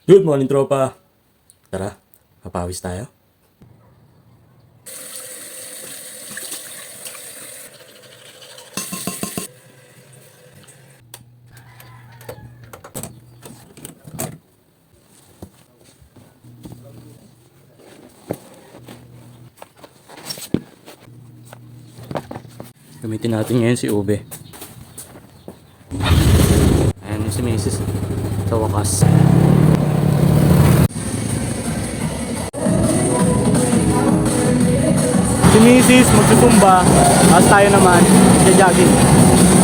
Good morning, tropa. Tara, papawis tayo. Gamitin natin ngayon si Ube. Ayan si Mrs. Sa wakas. Si Mrs. magsusumba. Tapos tayo naman magja-jogging.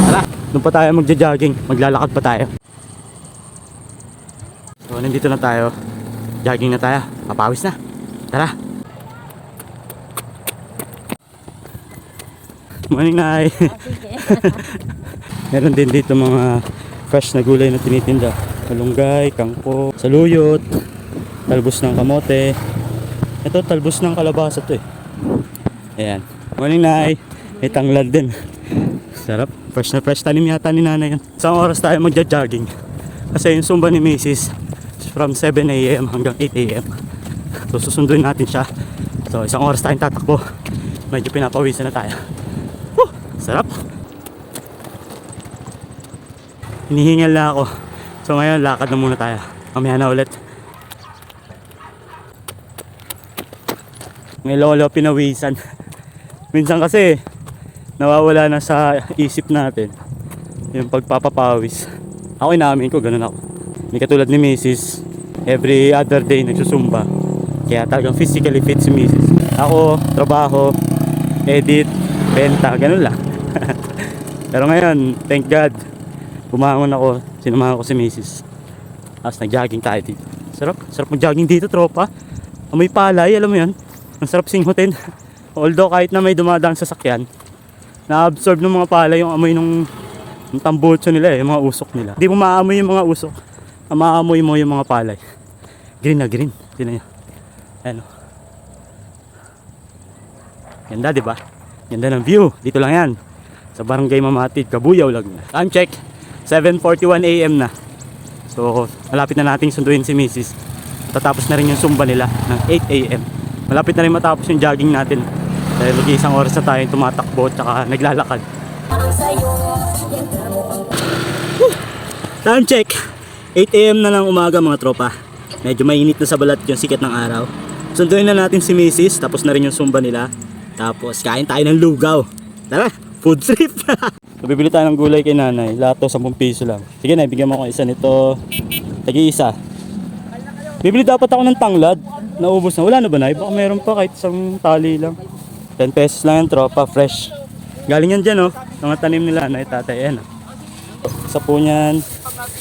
Tara, doon pa tayo magja-jogging. Maglalakad pa tayo. So nandito na tayo. Jogging na tayo. Papawis na. Tara. Morning, Nay. Meron din dito mga fresh na gulay na tinitinda. Malunggay, kangko, saluyot, talbos ng kamote. Ito talbos ng kalabasa to eh. Ayan. Morning, Nay. May tanglad din. Sarap. Fresh na fresh. Tanim yata ni Nanay yan. Isang oras tayo magja-jogging. Kasi yung sumba ni Mrs. from 7 AM hanggang 8 AM. So susunduin natin siya. So isang oras tayong tatakbo. Medyo pinapawisan na tayo. Sarap. Hinihingal na ako. So ngayon lakad na muna tayo. Mamaya na ulit. May lolo pinawisan. Minsan kasi nawawala na sa isip natin yung pagpapapawis. Ako inamin ko, ganun ako. Hindi katulad ni Mrs. Every other day nagsusumba. Kaya talagang physically fit si Mrs. Ako, trabaho, edit, benta, ganun lang. Pero ngayon, thank God, bumangon ako, sinamahan ko si Mrs. Tapos nag-jogging tayo dito. Sarap mag-jogging dito, tropa. Amoy palay, alam mo yan. Ang sarap singhutin. Although kahit na may dumadang sasakyan, na-absorb ng mga palay yung amoy ng tambutso nila yung mga usok nila. Hindi mo maamoy yung mga usok. Maamoy mo yung mga palay. Green na green. Tingnan nyo. Ayan o. Ganda, diba? Ganda ng view. Dito lang yan. Sa Barangay Mamatid, Kabuyaw, Laguna. Time check, 7:41 AM na. So, malapit na nating sunduin si Mrs. Tatapos na rin yung sumba nila ng 8 AM. Malapit na rin matapos yung jogging natin. Dahil mag-iisang oras na tayong tumatakbo at saka naglalakad. Time check, 8 AM na ng umaga mga tropa. Medyo mainit na sa balat yung sikat ng araw. Sunduin na natin si Mrs. Tapos na rin yung sumba nila. Tapos kain tayo ng lugaw. Tara! Food trip. So, bibili tayo ng gulay kay Nanay. Lahat to 10 piso lang. Sige na, bigyan mo ako isa nito. Tagi-isa. Bibili dapat ako ng tanglad. Naubos na. Wala na ba, Nay? Baka meron pa kahit isang tali lang. 10 pesos lang yan, tropa. Fresh. Galing yan dyan, oh. Mga tanim nila, Nay, tatay. Ayan, oh. Isa po niyan.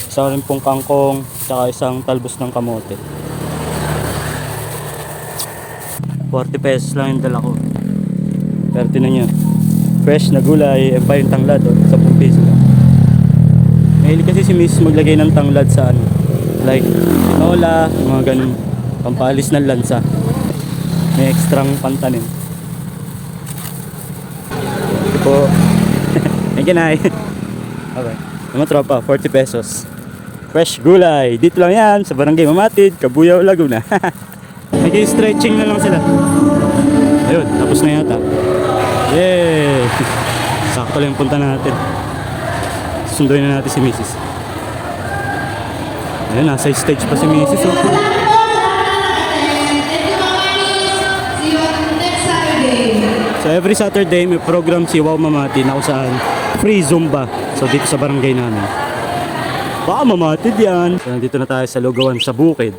Isa rin pong kangkong. Tsaka isang talbos ng kamote. 40 pesos lang yung dala ko. Pero tinan nyo. Fresh na gulay, pa yung tanglad, oh, 10 piso lang. Mahilig kasi si Miss maglagay ng tanglad sa ano, like tinola, mga ganun, pampalis ng lansa. May ekstrang pantanim. Ito po. Thank you, Nay. Okay. Mga tropa, 40 pesos. Fresh gulay. Dito lang yan, sa Barangay Mamatid, Kabuyaw, Laguna. Nag-stretching na lang sila. Ayun, tapos na yata. Yay! Sakto lang yung punta natin. Sunduin na natin si Mrs. Ayun, nasa stage pa si Mrs. Oh. So every Saturday may program si Wow Mamati na kung saan free Zumba. So dito sa barangay namin. Baka mamatid yan. So nandito na tayo sa lugawan sa bukid.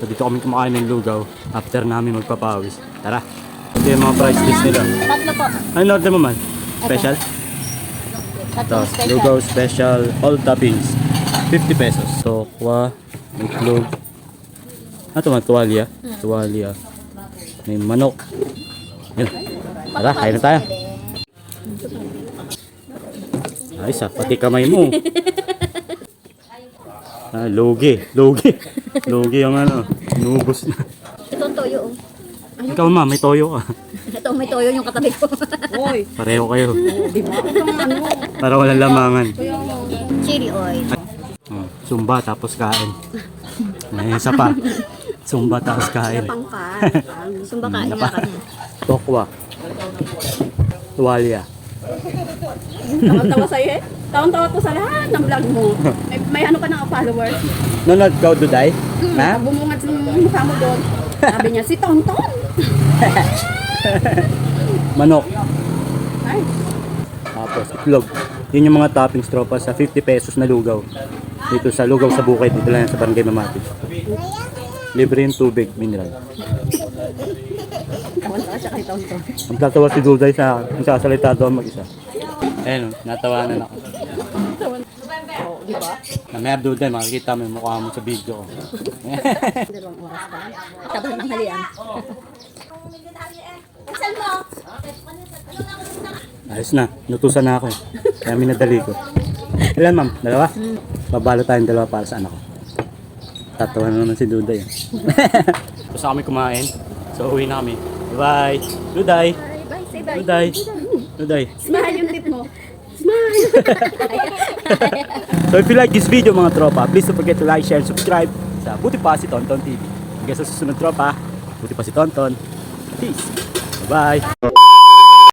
So dito kami kumakain ng lugaw after namin magpapawis. Tara! Ito yung mga price list nila. Tatlo po. Ano order mo man? Special? Ito, Tatlong special. lugaw special, all toppings. 50 pesos. So, kuha, may itlog. Ito man, tuwalya. Tuwalya. May manok. Yan. Tara, kain na tayo. Ay, sa pati kamay mo. Ah, logi. Logi yung ano, inubos na. Ito ang toyo. Ikaw ma, may toyo ka. Ito may toyo yung katabi ko. Oy, Pareho kayo. diba? Itong ano, Para walang lamangan. Chili oil. Sumba tapos kain. May isa pa. Sumba tapos kain. Pang ka. Sumba ka, nga ka na. Tokwa. Tuwalya. Tawa-tawa sa'yo eh. Tawa-tawa to sa lahat ng vlog mo. May ano ka ng followers. Nanonood ka, Duday? Ha? Bumungad sa mukha mo doon. Sabi niya, si Tonton. Manok. Ay, Tapos itlog. Yun yung mga toppings tropa sa 50 pesos na lugaw. Dito sa lugaw sa bukid. Dito lang yan sa Barangay Mamati. Libre yung tubig, mineral. tawa-tawa siya kay Tonton. Ang tatawa si Duday sa akin. Ang sasalita doon mag-isa. Ayun, natawanan ako. Oo, di ba? Mamaya Duday, makikita mo yung mukha mo sa video ko. Dalawang oras pa. Tapos ng halian. Ayos na, nutusan na ako eh. Kaya minadali ko. Ilan ma'am? Dalawa? Babalo tayong dalawa para sa anak ko. Tatawa na naman si Duday. Tapos na kami kumain. So uwi na kami. Bye! Duday! Bye, say bye. Duday! Duday! Smile yung tip mo. Smile. So if you like this video mga tropa, please don't forget to like, share, and subscribe sa Buti Pa Si Tonton TV. Hanggang sa susunod tropa, Buti Pa Si Tonton. Peace! Bye-bye!